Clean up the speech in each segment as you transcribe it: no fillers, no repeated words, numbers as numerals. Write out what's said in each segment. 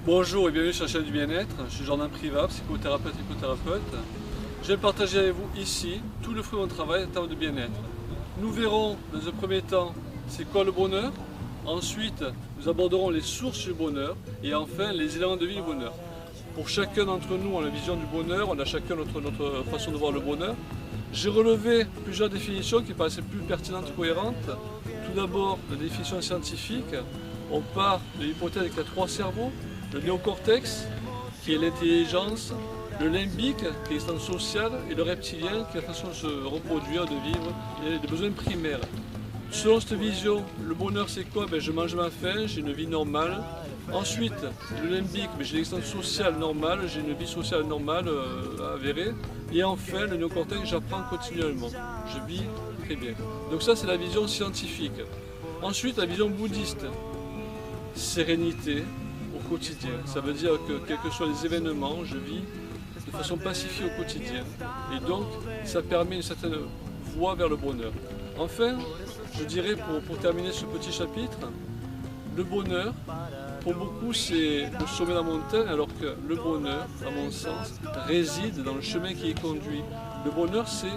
Bonjour et bienvenue sur la chaîne du bien-être. Je suis Jordan Privat, psychothérapeute et psychothérapeute. Je vais partager avec vous ici tout le fruit de mon travail en termes de bien-être. Nous verrons dans un premier temps c'est quoi le bonheur. Ensuite, nous aborderons les sources du bonheur et enfin les éléments de vie du bonheur. Pour chacun d'entre nous, on a la vision du bonheur, on a chacun notre façon de voir le bonheur. J'ai relevé plusieurs définitions qui paraissaient plus pertinentes et cohérentes. Tout d'abord, la définition scientifique. On part de l'hypothèse qu'il y a trois cerveaux. Le néocortex, qui est l'intelligence, le limbique, qui est l'instinct social, et le reptilien, qui est la façon de se reproduire, de vivre, et des besoins primaires. Selon cette vision, le bonheur c'est quoi? Je mange ma faim, j'ai une vie normale. Ensuite, le limbique, j'ai l'existence sociale normale, j'ai une vie sociale normale avérée. Et enfin, le néocortex, j'apprends continuellement. Je vis très bien. Donc ça, c'est la vision scientifique. Ensuite, la vision bouddhiste. Sérénité au quotidien. Ça veut dire que quels que soient les événements, je vis de façon pacifiée au quotidien. Et donc, ça permet une certaine voie vers le bonheur. Enfin, je dirais pour terminer ce petit chapitre, le bonheur, pour beaucoup, c'est le sommet de la montagne, alors que le bonheur, à mon sens, réside dans le chemin qui est conduit. Le bonheur, c'est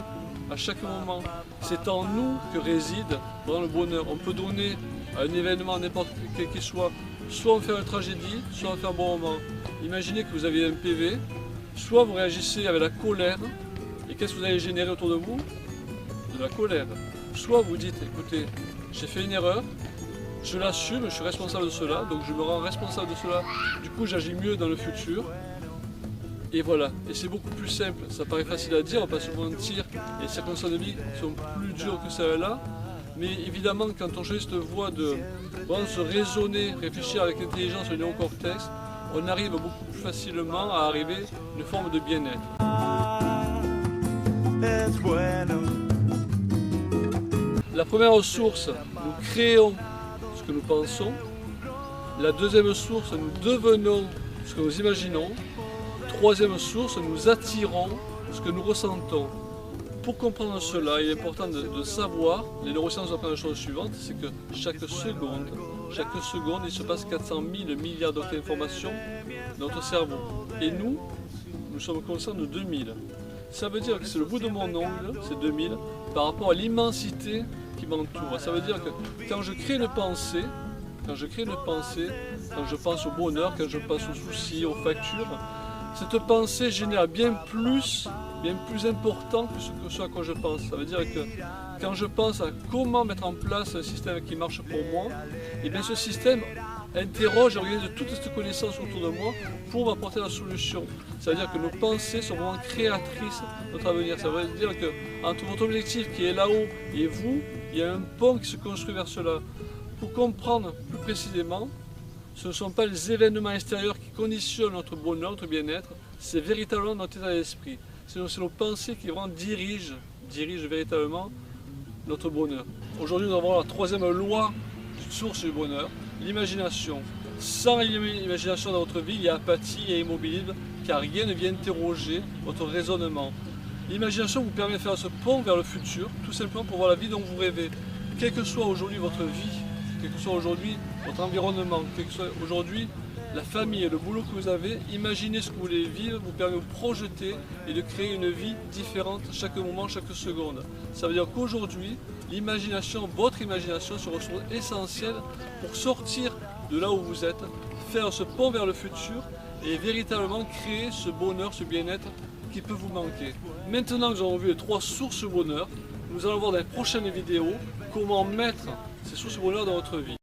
à chaque moment. C'est en nous que réside dans le bonheur. On peut donner à un événement, n'importe quel qu'il soit on fait une tragédie, soit on fait un bon moment. Imaginez que vous avez un PV, soit vous réagissez avec la colère, et qu'est-ce que vous allez générer autour de vous? De la colère. Soit vous dites, écoutez, j'ai fait une erreur, je l'assume, je suis responsable de cela, donc je me rends responsable de cela, du coup j'agis mieux dans le futur. Et voilà, et c'est beaucoup plus simple, ça paraît facile à dire, on va pas se mentir, les circonstances de vie sont plus dures que celles-là, mais évidemment quand on choisit cette voie de se raisonner, réfléchir avec intelligence au néocortex, on arrive beaucoup plus facilement à arriver à une forme de bien-être. La première source, nous créons ce que nous pensons. La deuxième source, nous devenons ce que nous imaginons. Troisième source, nous attirons ce que nous ressentons. Pour comprendre cela, il est important de savoir, les neurosciences apprennent la chose suivante, c'est que chaque seconde, il se passe 400 000 milliards d'informations dans notre cerveau. Et nous sommes conscients de 2000. Ça veut dire que c'est le bout de mon ongle, c'est 2000, par rapport à l'immensité qui m'entoure. Ça veut dire que quand je crée une pensée, quand je pense au bonheur, quand je pense aux soucis, aux factures, cette pensée génère bien plus important que ce à quoi je pense. Ça veut dire que quand je pense à comment mettre en place un système qui marche pour moi, et bien ce système interroge et organise toutes ces connaissances autour de moi pour m'apporter la solution. Ça veut dire que nos pensées sont vraiment créatrices de notre avenir. Ça veut dire qu'entre votre objectif qui est là-haut et vous, il y a un pont qui se construit vers cela. Pour comprendre plus précisément, ce ne sont pas les événements extérieurs qui conditionnent notre bonheur, notre bien-être, c'est véritablement notre état d'esprit. C'est nos pensées qui vraiment dirigent véritablement notre bonheur. Aujourd'hui, nous avons la troisième loi, source du bonheur, l'imagination. Sans l'imagination dans votre vie, il y a apathie, il y a immobilisme, car rien ne vient interroger votre raisonnement. L'imagination vous permet de faire ce pont vers le futur, tout simplement pour voir la vie dont vous rêvez. Quelle que soit aujourd'hui votre vie, quel que soit aujourd'hui votre environnement, quel que soit aujourd'hui la famille et le boulot que vous avez, imaginez ce que vous voulez vivre, vous permet de vous projeter et de créer une vie différente chaque moment, chaque seconde. Ça veut dire qu'aujourd'hui, l'imagination, votre imagination se ressource essentielle pour sortir de là où vous êtes, faire ce pont vers le futur et véritablement créer ce bonheur, ce bien-être qui peut vous manquer. Maintenant que nous avons vu les trois sources de bonheur, nous allons voir dans les prochaines vidéos comment mettre ces sources de bonheur dans votre vie.